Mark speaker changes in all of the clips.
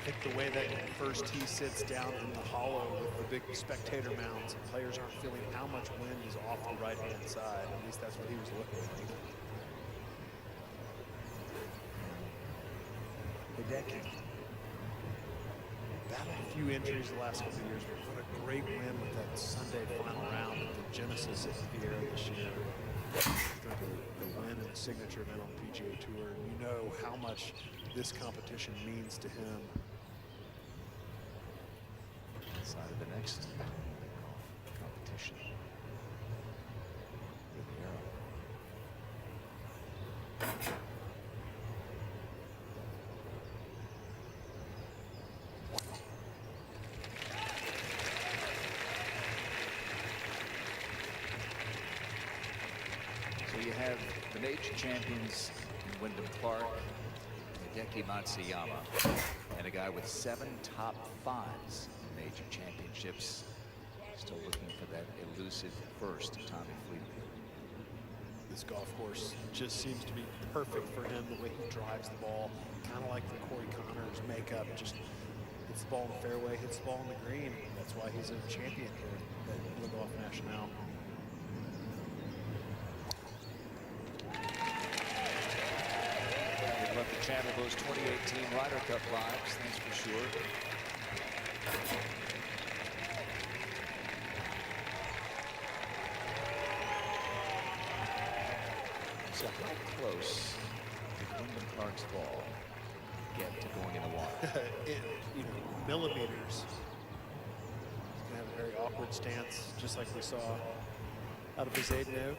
Speaker 1: I think the way that first tee sits down in the hollow with the big spectator mounds, and players aren't feeling how much wind is off the right-hand side. At least that's what he was looking like.
Speaker 2: Hideki.
Speaker 1: Battled a few injuries the last couple of years, but what a great win with that Sunday final round at the Genesis at Fiera this year. The win in a signature event on the PGA Tour, and you know how much this competition means to him.
Speaker 2: Inside of the next competition. So you have the major champions in Wyndham Clark, Hideki Matsuyama, and a guy with 7 top 5s in major championships. Still looking for that elusive first, Tommy Fleetwood.
Speaker 1: This golf course just seems to be perfect for him, the way he drives the ball, kind of like the Corey Connors makeup. Just hits the ball in the fairway, hits the ball in the green. That's why he's a champion here at Le Golf National.
Speaker 2: We'd love to channel those 2018 Ryder Cup lives, that's for sure. So how close did Wyndham Clark's ball get to going in the water?
Speaker 1: You know, millimeters. He's gonna have a very awkward stance, just like we saw out of Bezadenov.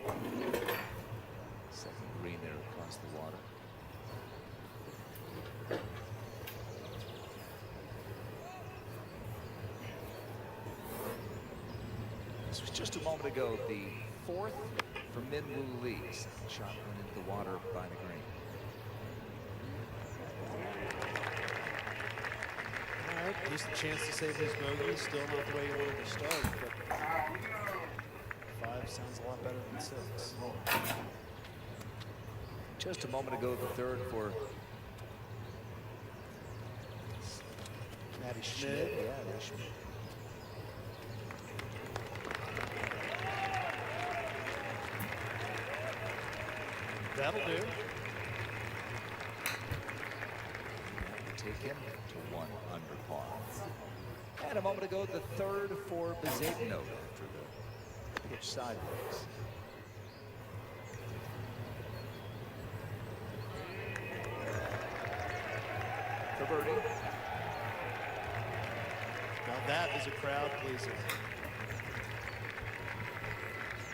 Speaker 2: Second green there across the water. This was just a moment ago, the 4th for Min Woo Lee. Shot went into the water by the green.
Speaker 1: All right, at least a chance to save his bogey. Still not the way he wanted to start, but 5 sounds a lot better than 6.
Speaker 2: Just a moment ago, the 3rd for
Speaker 1: Matty Schmidt.
Speaker 2: Yeah, there's Schmidt.
Speaker 1: That'll do.
Speaker 2: Take him to 1 under par. And a moment ago, the 3rd for Bezadenov after the pitch sideways. For birdie.
Speaker 1: Now that is a crowd pleaser.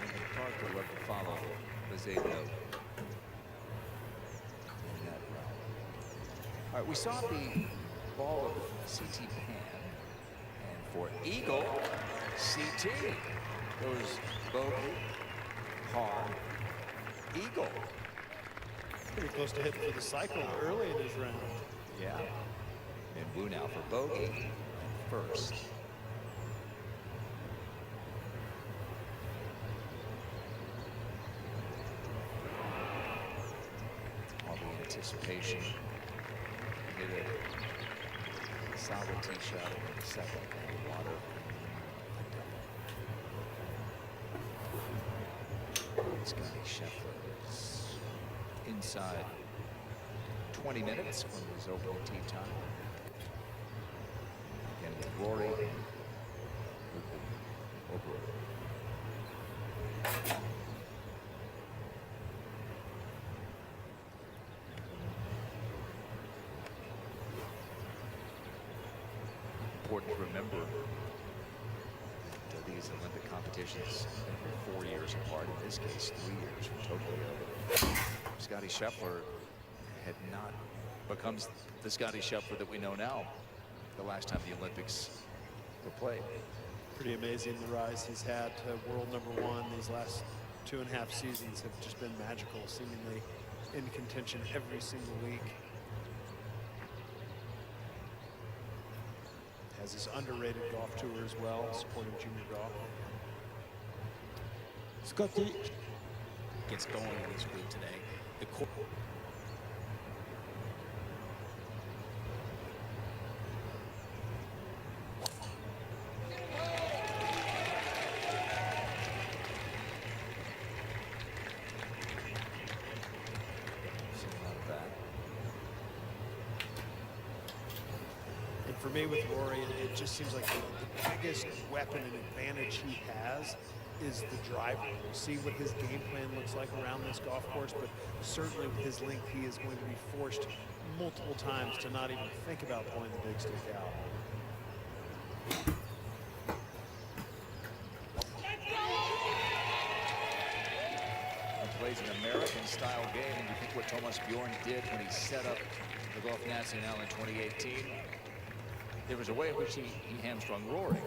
Speaker 2: And Clark would love to follow Bezadenov. All right, we saw the ball of CT Pan, and for eagle, CT goes bogey, par, eagle.
Speaker 1: Pretty close to hitting for the cycle early in his round.
Speaker 2: Yeah. And Woo now for bogey and first. All the anticipation. Hit a solid tee shot in the second in the water. Scotty Scheffler is inside 20 minutes from his opening tee time. Again with Rory. Important to remember that these Olympic competitions are 4 years apart. In this case, 3 years from Tokyo. Scotty Scheffler had not become the Scotty Scheffler that we know now the last time the Olympics were played.
Speaker 1: Pretty amazing the rise he's had to world #1. These last 2.5 seasons have just been magical, seemingly in contention every single week. Has this underrated golf tour as well, supporting junior golf.
Speaker 3: Scotty gets going in this group today. The
Speaker 1: for me with Rory, it just seems like the biggest weapon and advantage he has is the driver. We'll see what his game plan looks like around this golf course, but certainly with his length, he is going to be forced multiple times to not even think about pulling the big stick out.
Speaker 2: He plays an American-style game, and you think what Thomas Bjorn did when he set up the Golf Nacional in 2018. There was a way in which he hamstrung Rory.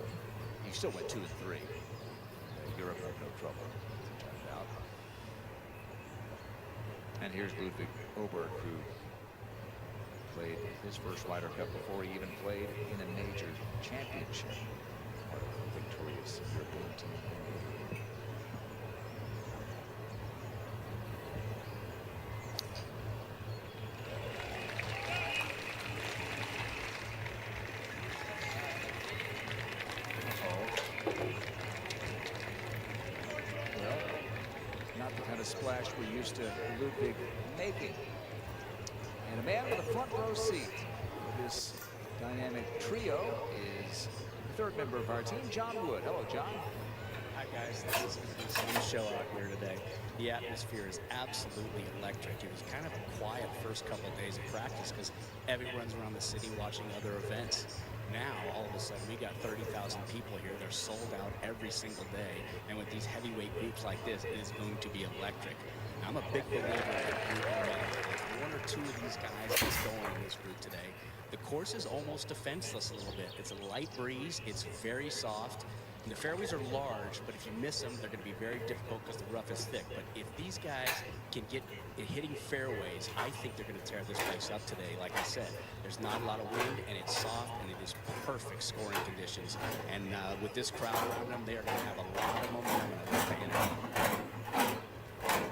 Speaker 2: He still went 2 and 3. Europe had no trouble, as it turned out. And here's Ludwig Oberg, who played his first Ryder Cup before he even played in a major championship. Part of the victorious European team. Splash we're used to Ludwig making. And a man with a front row seat of this dynamic trio is the third member of our team, John Wood. Hello, John.
Speaker 3: Hi, guys. This is going to be a fun show out here today. The atmosphere is absolutely electric. It was kind of a quiet first couple of days of practice because everyone's around the city watching other events. Now, all of a sudden, we got 30,000 people here. They're sold out every single day. And with these heavyweight groups like this, it is going to be electric. I'm a big believer in one or two of these guys that's going in this group today. The course is almost defenseless a little bit. It's a light breeze. It's very soft. And the fairways are large, but if you miss them, they're going to be very difficult because the rough is thick. But if these guys can get hitting fairways, I think they're going to tear this place up today. Like I said, there's not a lot of wind, and it's soft, and it is perfect scoring conditions. And with this crowd around them, they are going to have a lot of momentum and a lot of energy.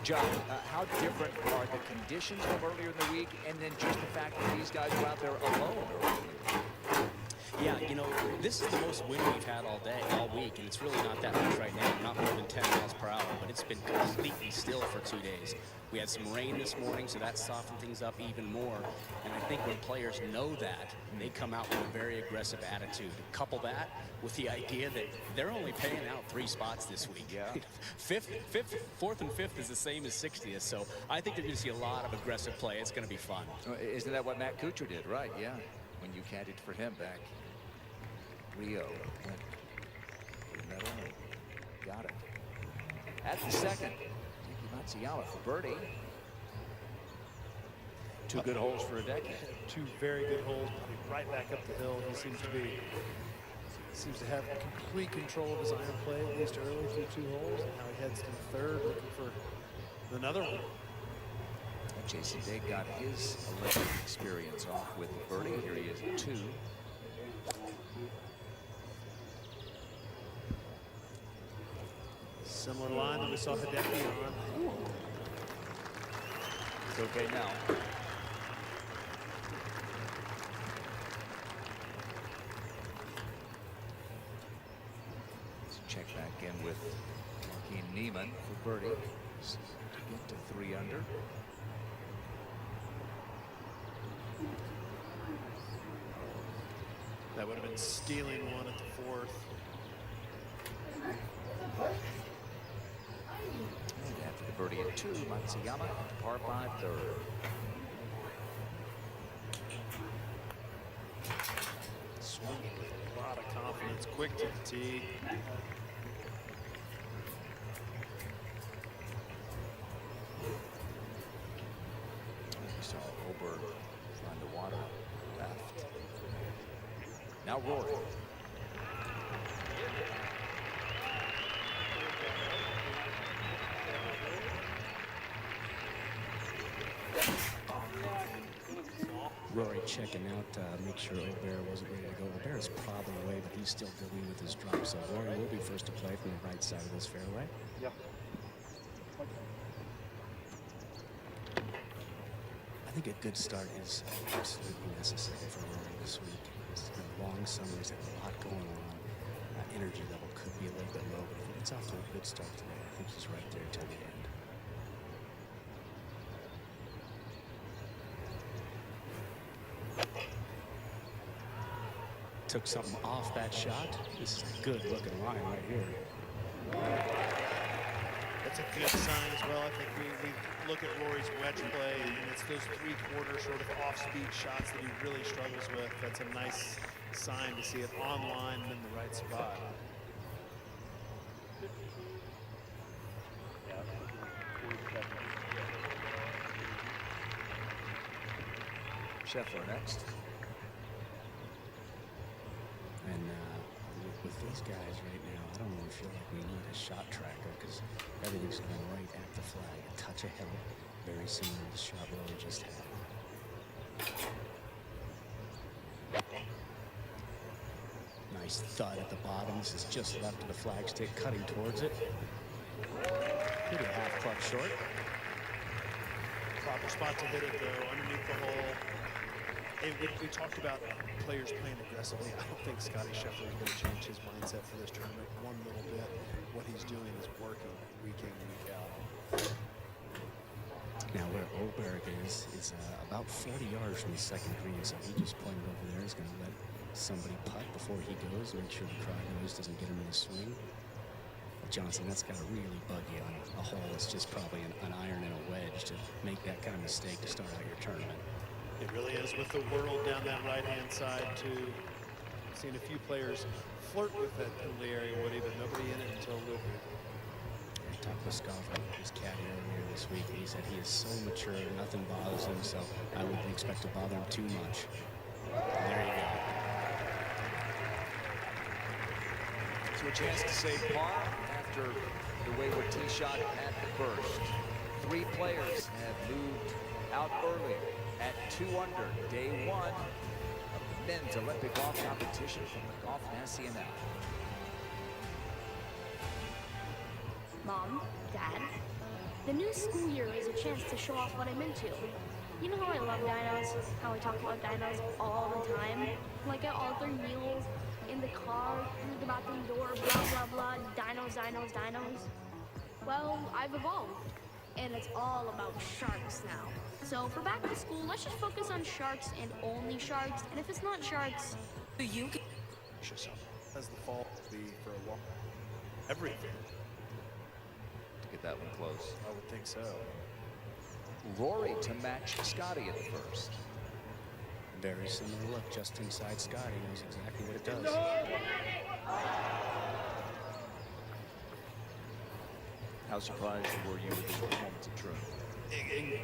Speaker 2: John, how different are the conditions from earlier in the week, and then just the fact that these guys were out there alone earlier in the week?
Speaker 3: Yeah, you know, this is the most wind we've had all day, all week, and it's really not that much right now, not more than 10 miles per hour, but it's been completely still for 2 days. We had some rain this morning, so that softened things up even more, and I think when players know that, they come out with a very aggressive attitude. Couple that with the idea that they're only paying out 3 spots this week.
Speaker 2: Yeah.
Speaker 3: Fourth and fifth is the same as 60th, so I think they're going to see a lot of aggressive play. It's going to be fun.
Speaker 2: Isn't that what Matt Kuchar did, right? Yeah, when you caddied for him back Rio. Got it. At the second, Yuki Matsuyama for birdie. 2 good holes for a decade.
Speaker 1: 2 very good holes, right back up the hill. He seems to have complete control of his iron play, at least early through 2 holes, and now he heads to the third, looking for another one.
Speaker 2: Jason Day got his Olympic experience off with a birdie. Here he is at 2.
Speaker 1: Similar line that we saw Hideki on.
Speaker 2: It's okay now. Let's check back in with Joaquin Niemann for birdie to get to 3 under.
Speaker 1: That would have been stealing one at the 4th.
Speaker 2: And after the birdie at 2, Matsuyama par 5 third.
Speaker 1: Swinging with a lot of confidence, quick to the tee.
Speaker 2: We saw Oberg find the water left. Now Rory.
Speaker 3: Rory checking out, make sure Aubert wasn't ready to go. Aubert is probably away, but he's still dealing with his drop. So Rory will be first to play from the right side of this fairway.
Speaker 4: Yeah.
Speaker 3: I think a good start is absolutely necessary for Rory this week. It's been a long summer. He's had a lot going on. Energy level could be a little bit low, but if he gets off to a good start today, I think he's right there till the end. took something off that shot. This is a good looking line right here.
Speaker 1: That's a good sign as well. I think we look at Rory's wedge play, and it's those three-quarter sort of off-speed shots that he really struggles with. That's a nice sign to see it online and in the right spot.
Speaker 2: Scheffler next.
Speaker 3: And with these guys right now, I don't really feel like we need a shot tracker because everything's going right at the flag. A touch ahead, very similar to the shot Rory just had. Nice thud at the bottom. This is just left of the flagstick, cutting towards it. Maybe a half club short.
Speaker 1: Proper spot to hit it, though, underneath the hole. And we talked about players playing aggressively. I don't think Scottie Scheffler is going to change his mindset for this tournament one little bit. What he's doing is working week in, week out.
Speaker 3: Now where Oberg is about 40 yards from the second green, so he just pointed over there. He's going to let somebody putt before he goes, make sure the crowd noise doesn't get him in the swing. But Johnson, that's got to really bug you on a hole. It's just probably an iron and a wedge to make that kind of mistake to start out your tournament.
Speaker 1: It really is, with the world down that right-hand side, too. I've seen a few players flirt with that penalty area, Woody, but nobody in it until Luke.
Speaker 3: I talked with Scotland, his caddy earlier this week, and he said he is so mature, nothing bothers him, so I wouldn't expect to bother him too much. There you go.
Speaker 2: So a chance to save par after the wayward tee shot at the first. 3 players have moved out early at 2 under, day 1 of the men's Olympic golf competition from the Golf Nacional.
Speaker 4: Mom, Dad, the new school year is a chance to show off what I'm into. You know how I love dinos, how I talk about dinos all the time? Like at all 3 meals, in the car, through the bathroom door, blah, blah, blah, dinos, dinos, dinos. Well, I've evolved, and it's all about sharks now. So for back to school, let's just focus on sharks and only sharks. And if it's not sharks, you can.
Speaker 1: As the fall be for a while. Everything.
Speaker 2: To get that one close.
Speaker 1: I would think so.
Speaker 2: Rory to match Scottie at the first.
Speaker 3: Very similar look, just inside Scottie, knows exactly what it does.
Speaker 2: How surprised were you with the performance of Troon?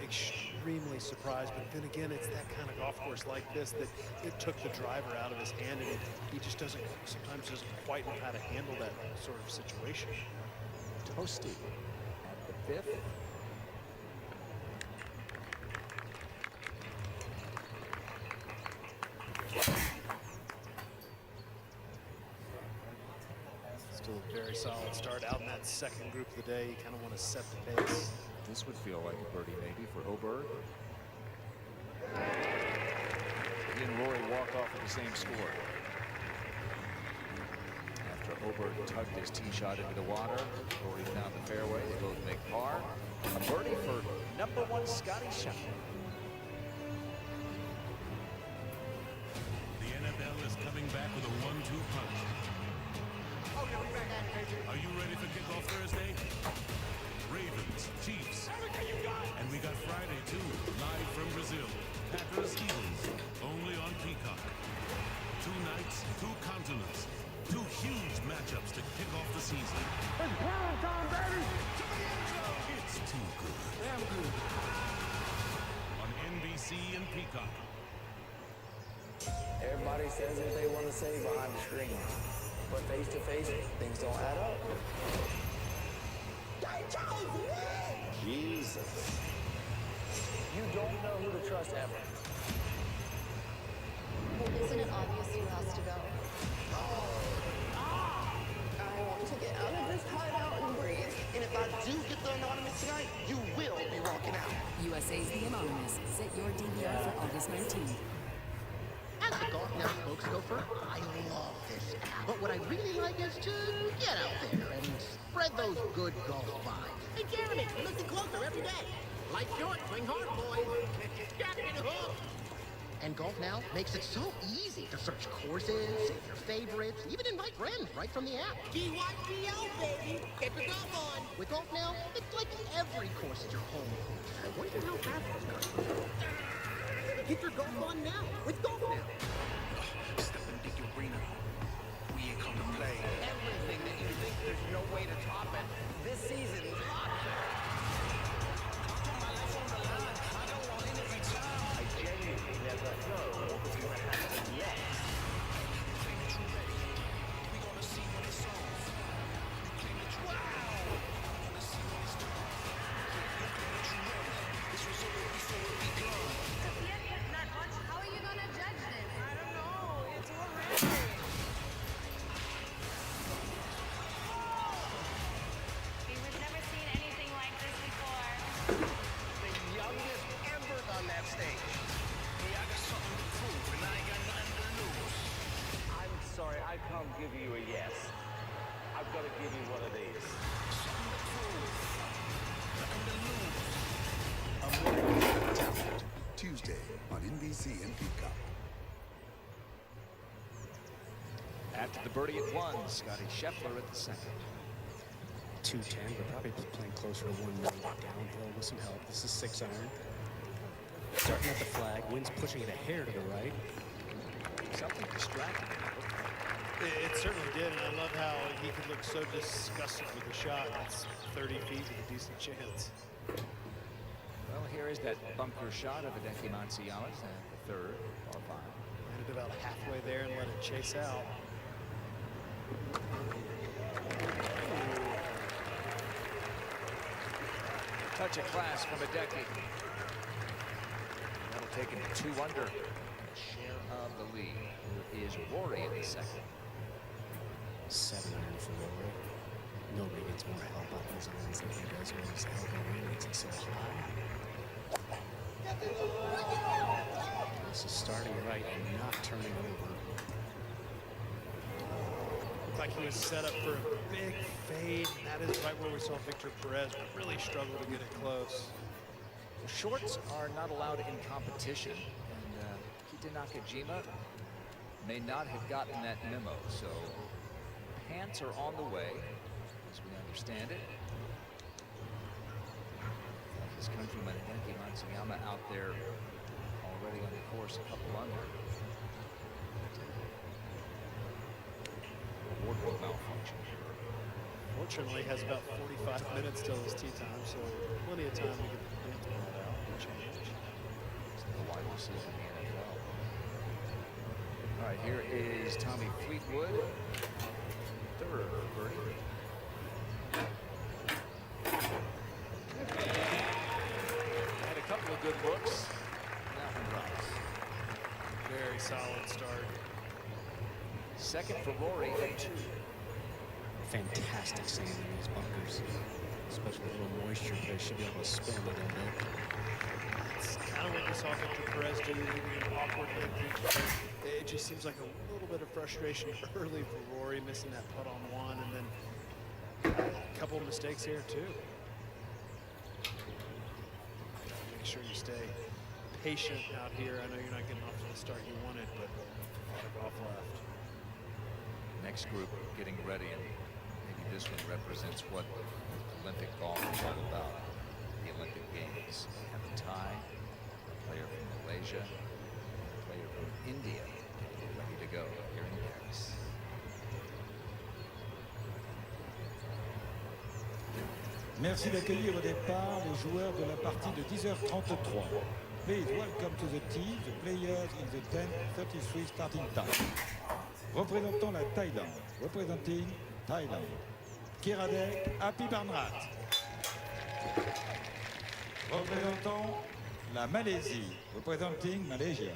Speaker 1: Extremely surprised, but then again, it's that kind of golf course like this that it took the driver out of his hand, and he just sometimes doesn't quite know how to handle that sort of situation.
Speaker 2: Toasty at the 5th.
Speaker 1: Still a very solid start out in that second group of the day. You kind of want to set the pace.
Speaker 2: This would feel like a birdie maybe for Oberg. He and Rory walk off with the same score. After Oberg tugged his tee shot into the water, Rory found the fairway. They both make par. A birdie for #1 Scottie Scheffler.
Speaker 5: The NFL is coming back with a 1-2 punch. Are you ready for kickoff Thursday? Ravens, Chiefs, and we got Friday too, live from Brazil. Packers, Eagles, only on Peacock. 2 nights, 2 continents, 2 huge matchups to kick off the season. It's prime time, baby! It's too good. Damn good. On NBC and Peacock.
Speaker 6: Everybody says what they want to say behind the screen, but face to face, things don't add up. Jesus. You don't know who to trust ever.
Speaker 7: Well, isn't it obvious who has to go? I want to get out of this hideout and breathe.
Speaker 8: And if I do get the Anonymous tonight, you will be walking out.
Speaker 9: USA's The Anonymous. Set your DVR for August 19th.
Speaker 8: As the Golf Now spokesgopher, I love this app. But what I really like is to get out there and spread those good golf vibes. Hey, Jeremy, listen closer every day. Life's short, swing hard, boys. Got me the hook. And Golf Now makes it so easy to search courses, save your favorites, even invite friends right from the app.
Speaker 10: GYPL, baby. Get your golf on.
Speaker 8: With Golf Now, it's like every course is your home course. I wonder how fast this goes. Get your golf on now with Golf Now.
Speaker 10: Step into the arena. We ain't come to play.
Speaker 6: Everything that you think there's no way to top it, this season's option. I genuinely never know what's going to happen next.
Speaker 7: How are you gonna judge this? I don't know. It's already.
Speaker 11: We've never seen anything like this before.
Speaker 6: The youngest ever on that stage.
Speaker 10: Hey, I got something to prove, and I ain't got nothing to lose.
Speaker 6: I'm sorry, I can't give you a yes. I've got to give you one of these.
Speaker 10: Something to prove. Nothing to lose.
Speaker 12: Talent, Tuesday on NBC and Peacock.
Speaker 2: After the birdie at 1, Scotty Scheffler at the second.
Speaker 3: 210, but probably playing closer to 190 downhill with some help. This is 6 iron. Starting at the flag, wind's pushing it a hair to the right.
Speaker 2: Something distracting.
Speaker 1: It certainly did, and I love how he could look so disgusted with the shot. That's 30 feet with a decent chance.
Speaker 2: Well, here is that bunker shot of Hideki Matsuyama, the third, par 5.
Speaker 1: Landed about halfway there and let it chase out.
Speaker 2: Touch of class from Hideki. That'll take him to 2 under. A share of the lead. Here is Rory in the second.
Speaker 3: 7 iron for Rory. Nobody gets more help on his irons than he does when his elbow in gets it so high. This is starting right and not turning over.
Speaker 1: Looked like he was set up for a big fade, and that is right where we saw Victor Perez really struggle to get it close.
Speaker 2: The shorts are not allowed in competition, and Kita Nakajima may not have gotten that memo, so pants are on the way, as we understand it. His countryman Hideki Matsuyama out there already on the course, a couple under. A wardrobe malfunction.
Speaker 1: Fortunately, has about 45 minutes till his tee time, so plenty of time to get the dance ball out and change.
Speaker 2: It's the wide receiver in the NFL. All right, here is Tommy Fleetwood, third birdie. Had a couple of good looks. That one drops.
Speaker 1: Very solid start.
Speaker 2: Second for Rory at 2.
Speaker 3: Fantastic sand in these bunkers. Especially a little moisture, they should be able to spin a little bit.
Speaker 1: It's kind of what we saw Victor Perez do, leaving awkwardly. It just seems like a little bit of frustration early for Rory, missing that putt on 1, and then a couple of mistakes here too. Make sure you stay patient out here. I know you're not getting off to the start you wanted, but a lot of golf left.
Speaker 2: Next group getting ready, and maybe this one represents what Olympic golf is all about. The Olympic Games. We have a Thai, a player from Malaysia, and a player from India ready to go here in Paris.
Speaker 13: Merci d'accueillir au départ les joueurs de la partie de 10h33. Please welcome to the tee the players in the 10:33 starting time. Représentant la Thaïlande, representing Thailand, Kiradek Apibarnrat. Représentant la Malaisie, representing Malaysia,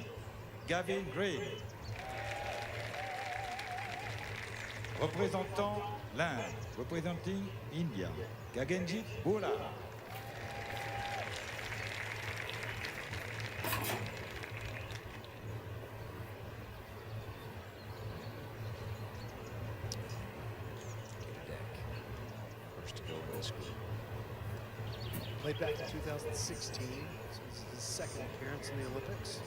Speaker 13: Gavin Green. Représentant l'Inde, representing India, Gaganjit Bhola.
Speaker 2: First to go in this group.
Speaker 1: Played back in 2016, so this is his second appearance in the Olympics.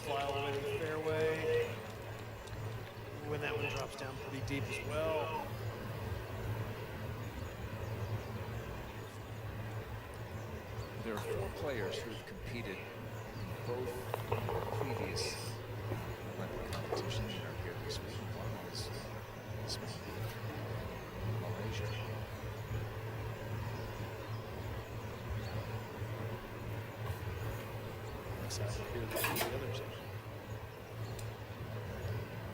Speaker 1: fly all the way to the fairway. When that one drops down pretty deep as well.
Speaker 2: There are 4 players who have competed in both previous Olympic competitions and are here this week. One is Malaysia.
Speaker 1: Excited to hear the others.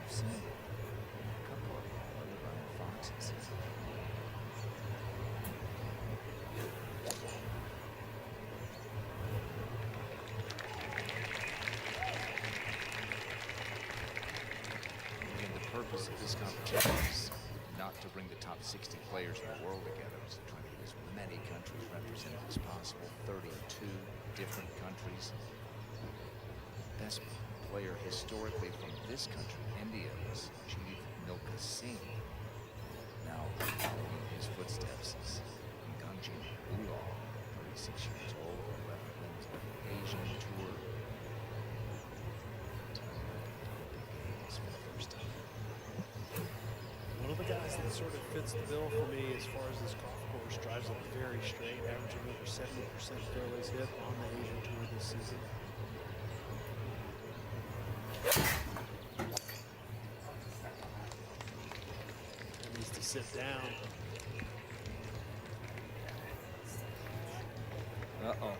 Speaker 2: I've seen a couple of Ryan Foxes. Again, the purpose of this competition is not to bring the top 60 players in the world together. It's to try to get as many countries represented as possible. 32 different countries. Best player historically from this country, India, was Jeev Milkha Singh. Now following in his footsteps is Gangjin Ulal, 36 years old, who wins the Asian Tour. Games for the first time.
Speaker 1: One of the guys that sort of fits the bill for me as far as this golf course, drives it very straight, averaging over 70% fairways hit on the Asian Tour this season. Needs to sit down.
Speaker 2: Uh-oh.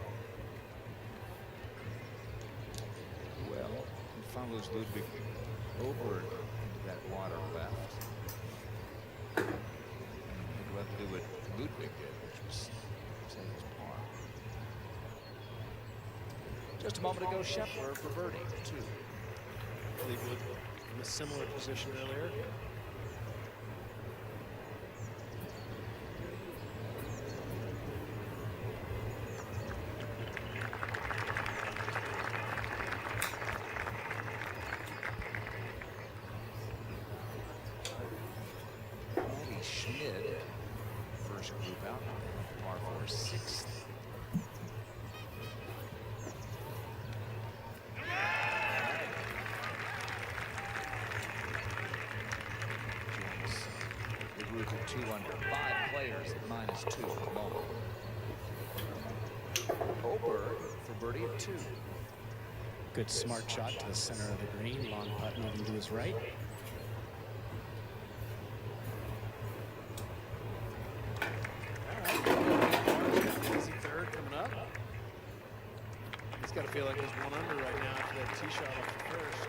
Speaker 2: Well, he follows Ludwig over into that water left. And he'd rather do what Ludwig did, which was save his par. Just a moment ago, Scheffler for birdie, 2.
Speaker 1: Fleetwood in a similar position earlier.
Speaker 2: Matty Schmid, first group out, par 4, 6th. The group of 2 under, 5 players at -2 at the moment. Oberg for birdie at 2.
Speaker 3: Good smart shot to the center of the green. Long putt moving to his right.
Speaker 1: Easy third coming up. He's got to feel like he's 1 under right now after that tee shot off the first.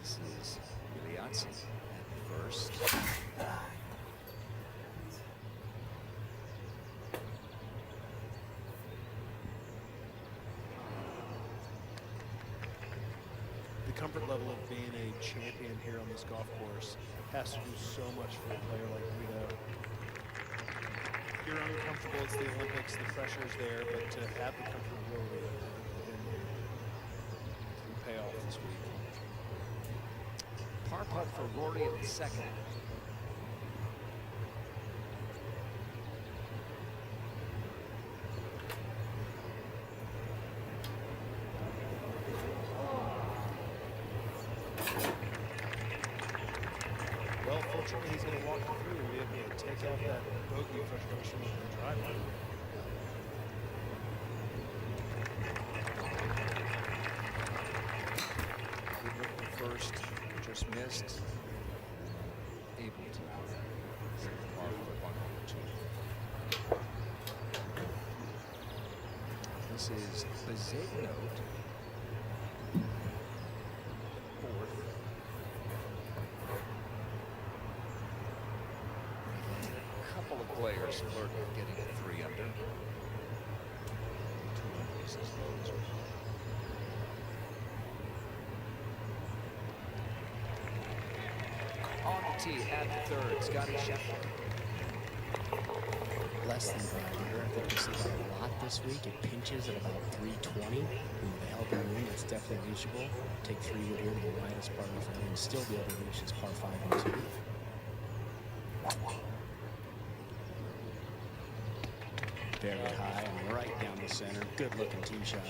Speaker 2: This is Giliazzi at first.
Speaker 1: The comfort level of being a champion here on this golf course has to do so much for a player like Guido. You're uncomfortable, it's the Olympics, the pressure's there, but to have the comfortability can pay off this week.
Speaker 2: Par putt for Rory at the 2nd.
Speaker 1: Well, fortunately, he's going to walk through and be able to take out that bogey frustration with the driver.
Speaker 2: Good look at the first, just missed. Able to par for 102. This is Bezuidenhout, 4th. A couple of players flirt with getting a 3 under. 2 under is as low as well. On the tee at the 3rd, Scotty Scheffler.
Speaker 3: Less than driver. I think we see that a lot this week. It pinches at about 320. And with the help of the wind, it's definitely reachable. Take 3 wood here to the widest part of the fairway and still be able to reach this par 5 and 2. down the center. Good looking tee shot.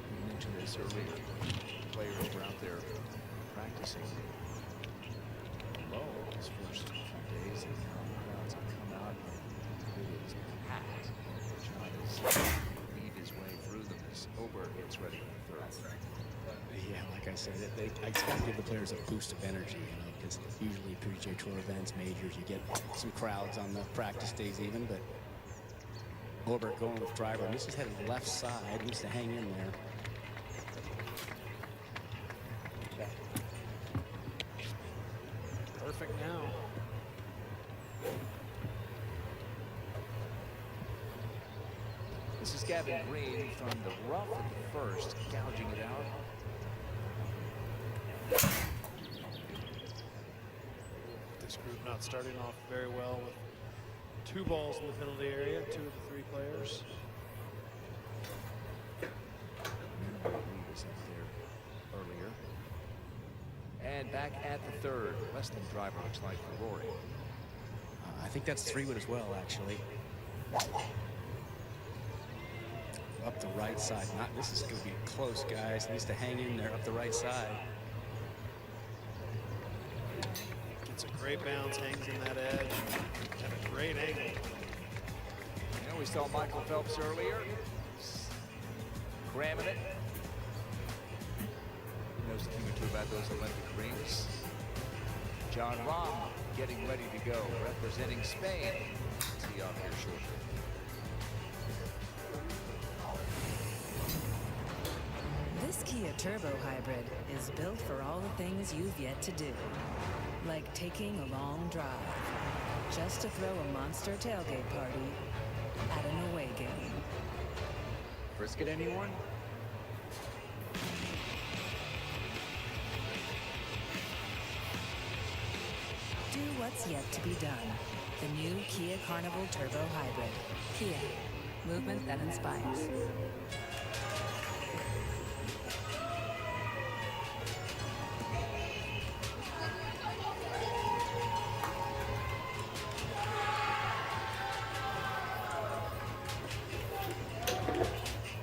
Speaker 2: You mentioned this earlier. Players were out there practicing low his first few days, and now the crowds have come out. It is packed. John is lead his way through them as Ober gets ready for the third.
Speaker 3: Yeah, like I said, I expect to give the players a boost of energy, because usually PGA Tour events, majors, you get some crowds on the practice days even, but Ober going with driver, and this is headed left side, needs to hang in there.
Speaker 1: Perfect now.
Speaker 2: This is Gavin Green from the rough at the first, gouging it out.
Speaker 1: This group not starting off very well with 2 balls in the penalty area, 2 of the 3 players.
Speaker 2: Lee was up there earlier. And back at the third, Weston driver looks like for Rory.
Speaker 3: I think that's 3-wood as well, actually. Up the right side. This is going to be close, guys. Needs to hang in there up the right side.
Speaker 1: Gets a great bounce, hangs in that edge, at a great angle.
Speaker 2: You know, we saw Michael Phelps earlier. Cramming it. He knows a thing or two about those Olympic rings. John Rahm getting ready to go, representing Spain. See off here shortly.
Speaker 9: This Kia Turbo Hybrid is built for all the things you've yet to do. Like taking a long drive, just to throw a monster tailgate party at an away game.
Speaker 2: Brisket, anyone?
Speaker 9: Do what's yet to be done. The new Kia Carnival Turbo Hybrid. Kia. Movement that inspires.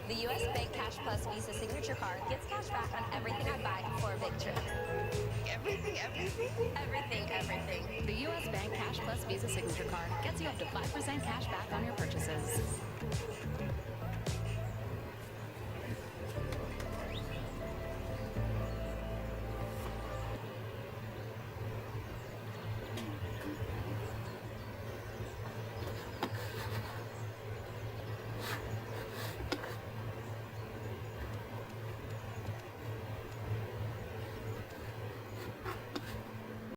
Speaker 11: The U.S. Bank Cash Plus Visa Signature Card gets cash back on everything I buy before a big trip.
Speaker 7: Everything?
Speaker 14: The U.S. Bank Cash Plus Visa Signature Card gets you up to 5% cash back on your purchases.